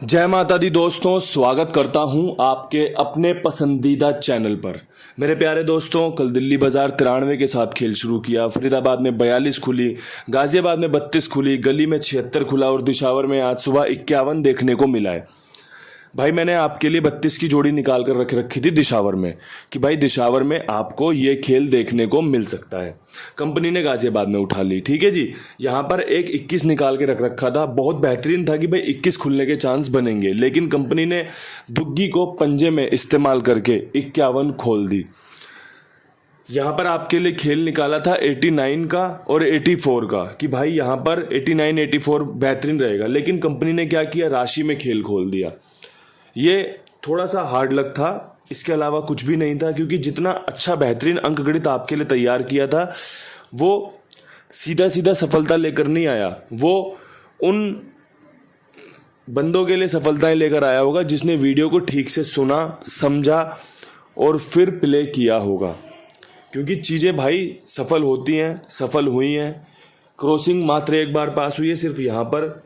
जय माता दी दोस्तों, स्वागत करता हूं आपके अपने पसंदीदा चैनल पर। मेरे प्यारे दोस्तों, कल दिल्ली बाजार 93 के साथ खेल शुरू किया। फरीदाबाद में 42 खुली, गाजियाबाद में 32 खुली, गली में 76 खुला और दिशावर में आज सुबह 51 देखने को मिला है। भाई मैंने आपके लिए 32 की जोड़ी निकाल कर रख रखी थी दिशावर में कि भाई दिशावर में आपको ये खेल देखने को मिल सकता है। कंपनी ने गाजियाबाद में उठा ली, ठीक है जी। यहाँ पर एक 21 निकाल के रख रखा था, बहुत बेहतरीन था कि भाई 21 खुलने के चांस बनेंगे, लेकिन कंपनी ने दुग्गी को पंजे में इस्तेमाल करके 51 खोल दी। यहाँ पर आपके लिए खेल निकाला था 89 का और 84 का कि भाई यहाँ पर 89 84 बेहतरीन रहेगा, लेकिन कंपनी ने क्या किया, राशि में खेल खोल दिया। ये थोड़ा सा हार्ड लक था, इसके अलावा कुछ भी नहीं था, क्योंकि जितना अच्छा बेहतरीन अंकगणित आपके लिए तैयार किया था वो सीधा सीधा सफलता लेकर नहीं आया। वो उन बंदों के लिए सफलताएं लेकर आया होगा जिसने वीडियो को ठीक से सुना, समझा और फिर प्ले किया होगा। क्योंकि चीज़ें भाई सफल होती हैं, सफल हुई हैं। क्रॉसिंग मात्र एक बार पास हुई है सिर्फ यहाँ पर,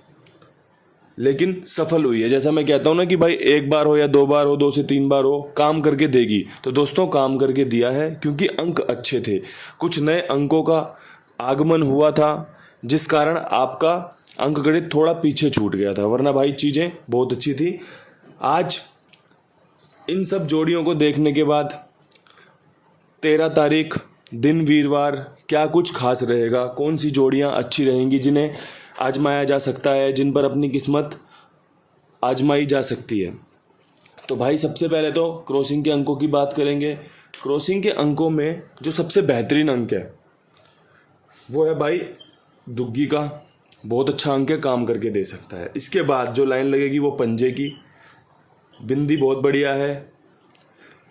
लेकिन सफल हुई है। जैसा मैं कहता हूँ ना कि भाई एक बार हो या दो बार हो, 2 से 3 बार हो, काम करके देगी। तो दोस्तों काम करके दिया है, क्योंकि अंक अच्छे थे। कुछ नए अंकों का आगमन हुआ था जिस कारण आपका अंकगणित थोड़ा पीछे छूट गया था, वरना भाई चीज़ें बहुत अच्छी थी। आज इन सब जोड़ियों को देखने के बाद 13 तारीख दिन वीरवार क्या कुछ खास रहेगा, कौन सी जोड़ियाँ अच्छी रहेंगी जिन्हें आजमाया जा सकता है, जिन पर अपनी किस्मत आजमाई जा सकती है। तो भाई सबसे पहले तो क्रॉसिंग के अंकों की बात करेंगे। क्रॉसिंग के अंकों में जो सबसे बेहतरीन अंक है वो है भाई दुग्गी का, बहुत अच्छा अंक है, काम करके दे सकता है। इसके बाद जो लाइन लगेगी वो पंजे की, बिंदी बहुत बढ़िया है,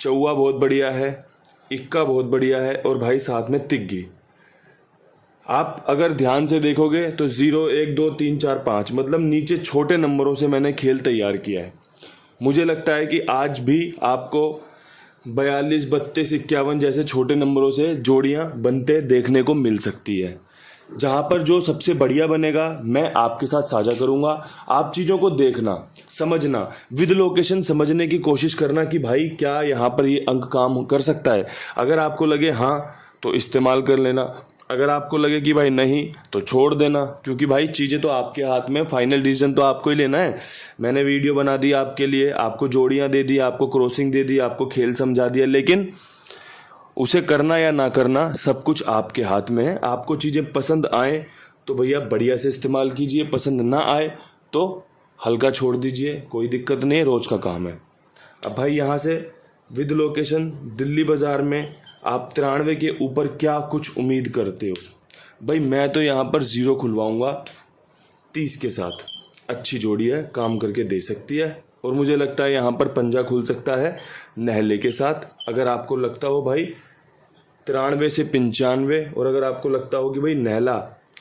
चौवा बहुत बढ़िया है, इक्का बहुत बढ़िया है और भाई साथ में तिग्गी। आप अगर ध्यान से देखोगे तो 0 1 2 3 4 5 मतलब नीचे छोटे नंबरों से मैंने खेल तैयार किया है। मुझे लगता है कि आज भी आपको 42 32 51 जैसे छोटे नंबरों से जोड़ियां बनते देखने को मिल सकती है। जहां पर जो सबसे बढ़िया बनेगा मैं आपके साथ साझा करूंगा। आप चीज़ों को देखना, समझना, विद लोकेशन समझने की कोशिश करना कि भाई क्या यहाँ पर ये अंक काम कर सकता है। अगर आपको लगे हाँ तो इस्तेमाल कर लेना, अगर आपको लगे कि भाई नहीं तो छोड़ देना, क्योंकि भाई चीज़ें तो आपके हाथ में, फाइनल डिसीजन तो आपको ही लेना है। मैंने वीडियो बना दी आपके लिए, आपको जोड़ियां दे दी, आपको क्रॉसिंग दे दी, आपको खेल समझा दिया, लेकिन उसे करना या ना करना सब कुछ आपके हाथ में है। आपको चीज़ें पसंद आए तो भैया बढ़िया से इस्तेमाल कीजिए, पसंद ना आए तो हल्का छोड़ दीजिए, कोई दिक्कत नहीं है, रोज़ का काम है। अब भाई यहाँ से विद लोकेशन दिल्ली बाज़ार में आप 93 के ऊपर क्या कुछ उम्मीद करते हो? भाई मैं तो यहाँ पर 0 खुलवाऊँगा 30 के साथ। अच्छी जोड़ी है, काम करके दे सकती है और मुझे लगता है यहाँ पर पंजा खुल सकता है नहले के साथ। अगर आपको लगता हो भाई 93 से 95 और अगर आपको लगता हो कि भाई नहला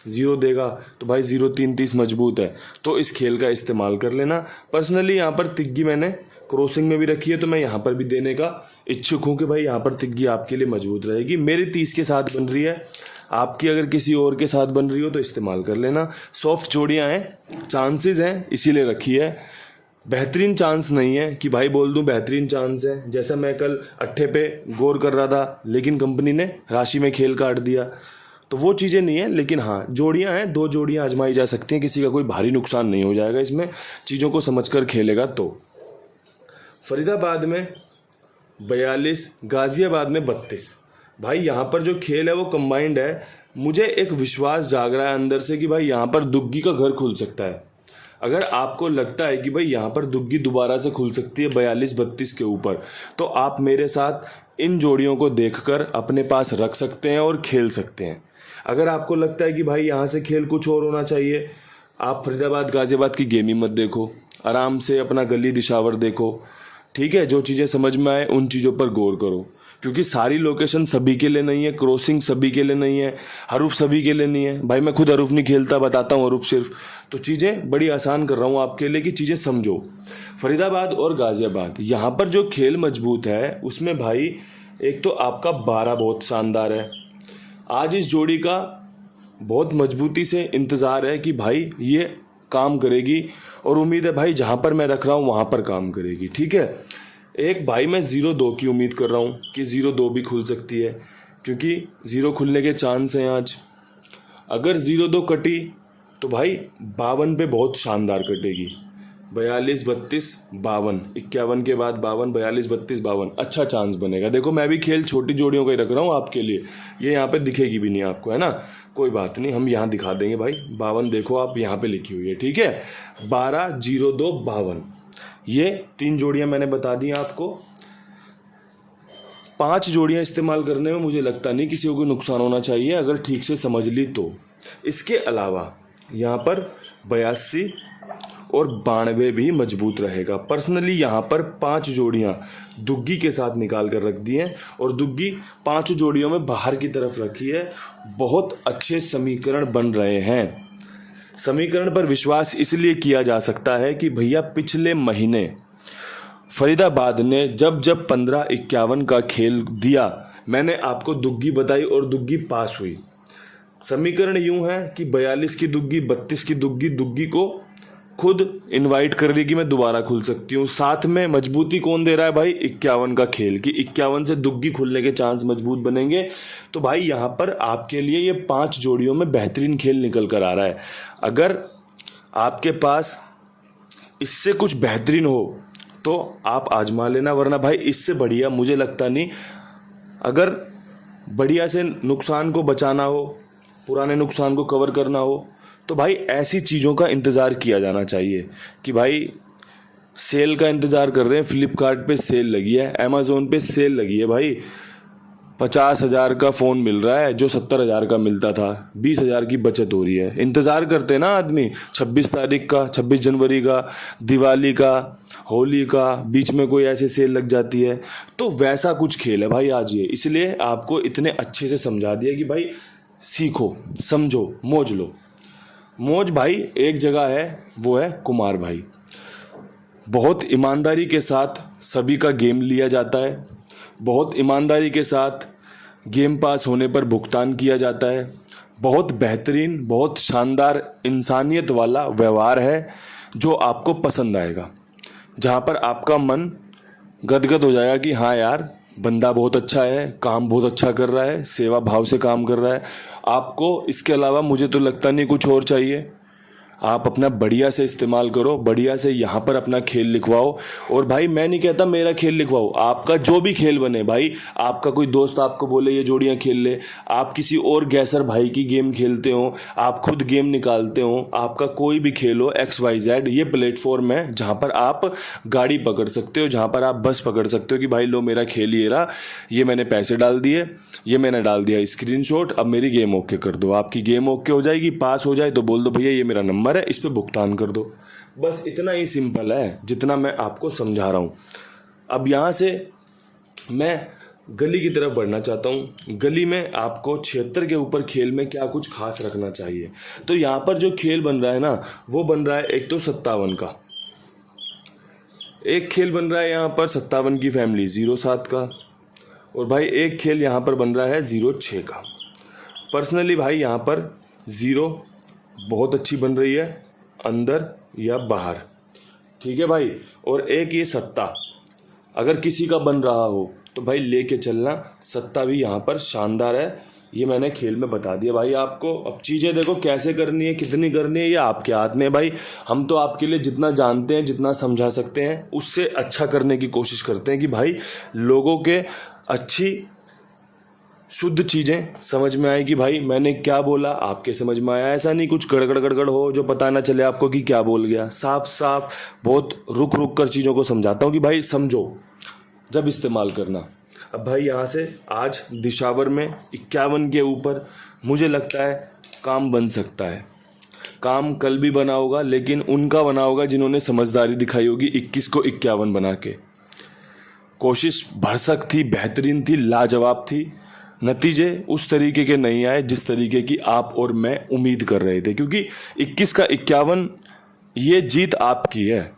0 देगा तो भाई 0 3 30 मजबूत है, तो इस खेल का इस्तेमाल कर लेना। पर्सनली यहाँ पर तिग्गी मैंने क्रॉसिंग में भी रखी है, तो मैं यहाँ पर भी देने का इच्छुक हूँ कि भाई यहाँ पर तिग्गी आपके लिए मजबूत रहेगी। मेरी 30 के साथ बन रही है, आपकी अगर किसी और के साथ बन रही हो तो इस्तेमाल कर लेना। सॉफ्ट जोड़ियाँ हैं, चांसेस हैं, इसीलिए रखी है। बेहतरीन चांस नहीं है कि भाई बोल दूं बेहतरीन चांस है। जैसा मैं कल अट्ठे पे गौर कर रहा था, लेकिन कंपनी ने राशि में खेल काट दिया, तो वो चीज़ें नहीं है। लेकिन हाँ जोड़ियाँ हैं, 2 जोड़ियाँ आजमाई जा सकती हैं, किसी का कोई भारी नुकसान नहीं हो जाएगा इसमें, चीज़ों को समझकर खेलेगा तो। फरीदाबाद में 42, गाजियाबाद में 32। भाई यहाँ पर जो खेल है वो कंबाइंड है। मुझे एक विश्वास जाग रहा है अंदर से कि भाई यहाँ पर दुग्गी का घर खुल सकता है। अगर आपको लगता है कि भाई यहाँ पर दुग्गी दोबारा से खुल सकती है 42 32 के ऊपर, तो आप मेरे साथ इन जोड़ियों को देखकर अपने पास रख सकते हैं और खेल सकते हैं। अगर आपको लगता है कि भाई यहाँ से खेल कुछ और होना चाहिए, आप फरीदाबाद गाजियाबाद की गेम ही मत देखो, आराम से अपना गली दिशावर देखो, ठीक है। जो चीज़ें समझ में आए उन चीज़ों पर गौर करो, क्योंकि सारी लोकेशन सभी के लिए नहीं है, क्रॉसिंग सभी के लिए नहीं है, हरूफ सभी के लिए नहीं है। भाई मैं खुद हरूफ नहीं खेलता, बताता हूँ हरूफ सिर्फ, तो चीज़ें बड़ी आसान कर रहा हूँ आपके लिए कि चीज़ें समझो। फरीदाबाद और गाजियाबाद यहाँ पर जो खेल मजबूत है उसमें भाई एक तो आपका 12 बहुत शानदार है। आज इस जोड़ी का बहुत मजबूती से इंतज़ार है कि भाई ये काम करेगी और उम्मीद है भाई जहाँ पर मैं रख रहा हूँ वहाँ पर काम करेगी। ठीक है, एक भाई मैं 0-2 की उम्मीद कर रहा हूँ कि 0-2 भी खुल सकती है, क्योंकि 0 खुलने के चांस हैं आज। अगर 0-2 कटी तो भाई 52 पे बहुत शानदार कटेगी। 42, 32, 52, 51 के बाद 52, 42, 32, 52 अच्छा चांस बनेगा। देखो मैं भी खेल छोटी जोड़ियों का ही रख रहा हूँ आपके लिए, ये यहाँ पे दिखेगी भी नहीं आपको, है ना, कोई बात नहीं, हम यहाँ दिखा देंगे भाई। 52 देखो आप यहाँ पे लिखी हुई है। ठीक है, 12, 0, 2, 52, ये 3 जोड़ियाँ मैंने बता दी आपको। 5 जोड़ियाँ इस्तेमाल करने में मुझे लगता नहीं किसी को नुकसान होना चाहिए, अगर ठीक से समझ ली तो। इसके अलावा यहाँ पर 82 और 92 भी मजबूत रहेगा। पर्सनली यहाँ पर 5 जोड़ियाँ दुग्गी के साथ निकाल कर रख दी हैं और दुग्गी 5 जोड़ियों में बाहर की तरफ रखी है। बहुत अच्छे समीकरण बन रहे हैं। समीकरण पर विश्वास इसलिए किया जा सकता है कि भैया पिछले महीने फरीदाबाद ने जब 15-51 का खेल दिया, मैंने आपको दुग्गी बताई और दुग्गी पास हुई। समीकरण यूं है कि 42 की दुग्गी, 32 की दुग्गी, दुग्गी को खुद इनवाइट कर रही कि मैं दोबारा खुल सकती हूँ। साथ में मजबूती कौन दे रहा है भाई? 51 का खेल, कि 51 से दुग्गी खुलने के चांस मजबूत बनेंगे। तो भाई यहाँ पर आपके लिए ये 5 जोड़ियों में बेहतरीन खेल निकल कर आ रहा है। अगर आपके पास इससे कुछ बेहतरीन हो तो आप आजमा लेना, वरना भाई इससे बढ़िया मुझे लगता नहीं। अगर बढ़िया से नुकसान को बचाना हो, पुराने नुकसान को कवर करना हो, तो भाई ऐसी चीज़ों का इंतज़ार किया जाना चाहिए कि भाई सेल का इंतज़ार कर रहे हैं, फ्लिपकार्ट पे सेल लगी है, अमेज़ोन पे सेल लगी है भाई, 50,000 का फ़ोन मिल रहा है जो 70,000 का मिलता था, 20,000 की बचत हो रही है। इंतज़ार करते हैं ना आदमी, 26 तारीख का, 26 जनवरी का, दिवाली का, होली का, बीच में कोई ऐसी सेल लग जाती है। तो वैसा कुछ खेल है भाई आज ये, इसलिए आपको इतने अच्छे से समझा दिया कि भाई सीखो, समझो, मौज लो। मौज भाई एक जगह है, वो है कुमार भाई। बहुत ईमानदारी के साथ सभी का गेम लिया जाता है, बहुत ईमानदारी के साथ गेम पास होने पर भुगतान किया जाता है। बहुत बेहतरीन, बहुत शानदार इंसानियत वाला व्यवहार है जो आपको पसंद आएगा, जहाँ पर आपका मन गदगद हो जाएगा कि हाँ यार बंदा बहुत अच्छा है, काम बहुत अच्छा कर रहा है, सेवा भाव से काम कर रहा है। आपको इसके अलावा मुझे तो लगता नहीं कुछ और चाहिए। आप अपना बढ़िया से इस्तेमाल करो, बढ़िया से यहाँ पर अपना खेल लिखवाओ। और भाई मैं नहीं कहता मेरा खेल लिखवाओ, आपका जो भी खेल बने भाई, आपका कोई दोस्त आपको बोले ये जोड़ियाँ खेल ले, आप किसी और गैसर भाई की गेम खेलते हो, आप खुद गेम निकालते हो, आपका कोई भी खेल हो, XYZ, ये प्लेटफॉर्म है जहाँ पर आप गाड़ी पकड़ सकते हो, जहाँ पर आप बस पकड़ सकते हो कि भाई लो मेरा खेल ये रहा, ये मैंने पैसे डाल दिए, ये मैंने डाल दिया स्क्रीनशॉट, अब मेरी गेम ओके कर दो। आपकी गेम ओके हो जाएगी, पास हो जाए तो बोल दो भैया ये मेरा नंबर है, इस पे भुगतान कर दो। बस इतना ही सिंपल है जितना मैं आपको समझा रहा हूँ। अब यहाँ से मैं गली की तरफ बढ़ना चाहता हूँ। गली में आपको 76 के ऊपर खेल में क्या कुछ खास रखना चाहिए। तो यहाँ पर जो खेल बन रहा है ना, वो बन रहा है एक तो 57 का, एक खेल बन रहा है यहाँ पर 57 की फैमिली 07 का, और भाई एक खेल यहाँ पर बन रहा है 06 का। पर्सनली भाई यहाँ पर 0 बहुत अच्छी बन रही है, अंदर या बाहर, ठीक है भाई। और एक ये 7 अगर किसी का बन रहा हो तो भाई लेके चलना, 7 भी यहाँ पर शानदार है। ये मैंने खेल में बता दिया भाई आपको। अब चीज़ें देखो कैसे करनी है, कितनी करनी है, ये आपके हाथ में है भाई। हम तो आपके लिए जितना जानते हैं, जितना समझा सकते हैं, उससे अच्छा करने की कोशिश करते हैं कि भाई लोगों के अच्छी शुद्ध चीज़ें समझ में आए कि भाई मैंने क्या बोला आपके समझ में आया। ऐसा नहीं कुछ गड़गड़ गड़गड़ हो जो पता ना चले आपको कि क्या बोल गया। साफ साफ बहुत रुक रुक कर चीज़ों को समझाता हूँ कि भाई समझो जब इस्तेमाल करना। अब भाई यहाँ से आज दिशावर में 51 के ऊपर मुझे लगता है काम बन सकता है। काम कल भी बना होगा, लेकिन उनका बना होगा जिन्होंने समझदारी दिखाई होगी 21 को 51 बना के। कोशिश भरसक थी, बेहतरीन थी, लाजवाब थी। नतीजे उस तरीके के नहीं आए जिस तरीके की आप और मैं उम्मीद कर रहे थे, क्योंकि 21 का 51 ये जीत आपकी है।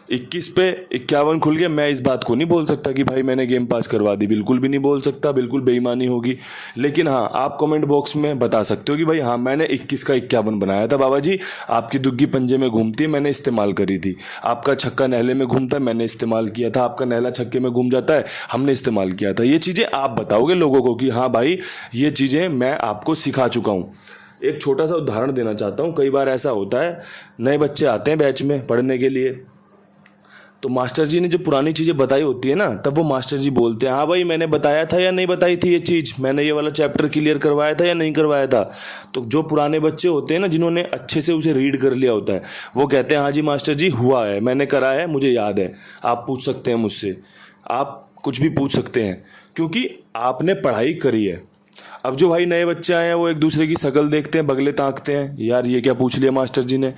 21 पे 51 खुल गया। मैं इस बात को नहीं बोल सकता कि भाई मैंने गेम पास करवा दी, बिल्कुल भी नहीं बोल सकता, बिल्कुल बेईमानी होगी। लेकिन हाँ, आप कमेंट बॉक्स में बता सकते हो कि भाई हाँ मैंने 21 का 51 बनाया था बाबा जी, आपकी दुग्गी पंजे में घूमती है, मैंने इस्तेमाल करी थी। आपका छक्का नहले में घूमता है, मैंने इस्तेमाल किया था। आपका नहला छक्के में घूम जाता है, हमने इस्तेमाल किया था। ये चीज़ें आप बताओगे लोगों को कि हाँ भाई ये चीज़ें मैं आपको सिखा चुका हूँ। एक छोटा सा उदाहरण देना चाहता हूँ। कई बार ऐसा होता है, नए बच्चे आते हैं बैच में पढ़ने के लिए, तो मास्टर जी ने जो पुरानी चीज़ें बताई होती है ना, तब वो मास्टर जी बोलते हैं हाँ भाई मैंने बताया था या नहीं बताई थी ये चीज़, मैंने ये वाला चैप्टर क्लियर करवाया था या नहीं करवाया था। तो जो पुराने बच्चे होते हैं ना, जिन्होंने अच्छे से उसे रीड कर लिया होता है, वो कहते हैं हाँ जी मास्टर जी हुआ है, मैंने करा है, मुझे याद है। आप पूछ सकते हैं मुझसे, आप कुछ भी पूछ सकते हैं, क्योंकि आपने पढ़ाई करी है। अब जो भाई नए बच्चे आए हैं वो एक दूसरे की शक्ल देखते हैं, बगले ताकते हैं, यार ये क्या पूछ लिया मास्टर जी ने।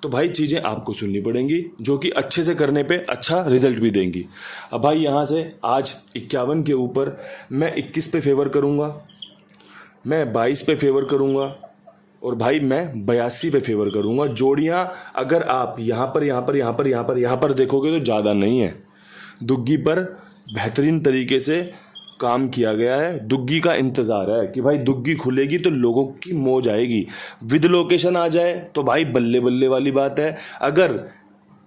तो भाई चीज़ें आपको सुननी पड़ेंगी, जो कि अच्छे से करने पे अच्छा रिजल्ट भी देंगी। अब भाई यहाँ से आज 51 के ऊपर मैं 21 पे फेवर करूँगा, मैं 22 पे फेवर करूँगा, और भाई मैं 82 पे फेवर करूँगा। जोड़ियाँ अगर आप यहाँ पर देखोगे तो ज़्यादा नहीं है। दुग्गी पर बेहतरीन तरीके से काम किया गया है। दुग्गी का इंतज़ार है कि भाई दुग्गी खुलेगी तो लोगों की मौज आएगी। विद लोकेशन आ जाए तो भाई बल्ले बल्ले वाली बात है। अगर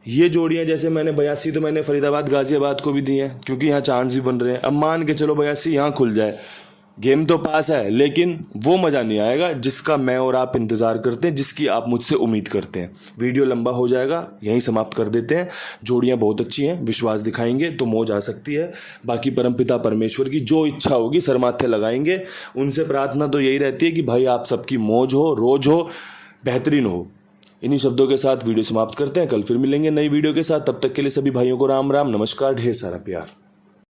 ये जोड़ियाँ जैसे मैंने 82 तो मैंने फरीदाबाद गाज़ियाबाद को भी दी हैं, क्योंकि यहाँ चांस भी बन रहे हैं। अब मान के चलो 82 यहाँ खुल जाए, गेम तो पास है, लेकिन वो मज़ा नहीं आएगा जिसका मैं और आप इंतज़ार करते हैं, जिसकी आप मुझसे उम्मीद करते हैं। वीडियो लंबा हो जाएगा, यहीं समाप्त कर देते हैं। जोड़ियाँ बहुत अच्छी हैं, विश्वास दिखाएंगे तो मौज आ सकती है। बाकी परमपिता परमेश्वर की जो इच्छा होगी सर माथे लगाएंगे। उनसे प्रार्थना तो यही रहती है कि भाई आप सबकी मौज हो, रोज हो, बेहतरीन हो। इन्हीं शब्दों के साथ वीडियो समाप्त करते हैं। कल फिर मिलेंगे नई वीडियो के साथ। तब तक के लिए सभी भाइयों को राम राम, नमस्कार, ढेर सारा प्यार।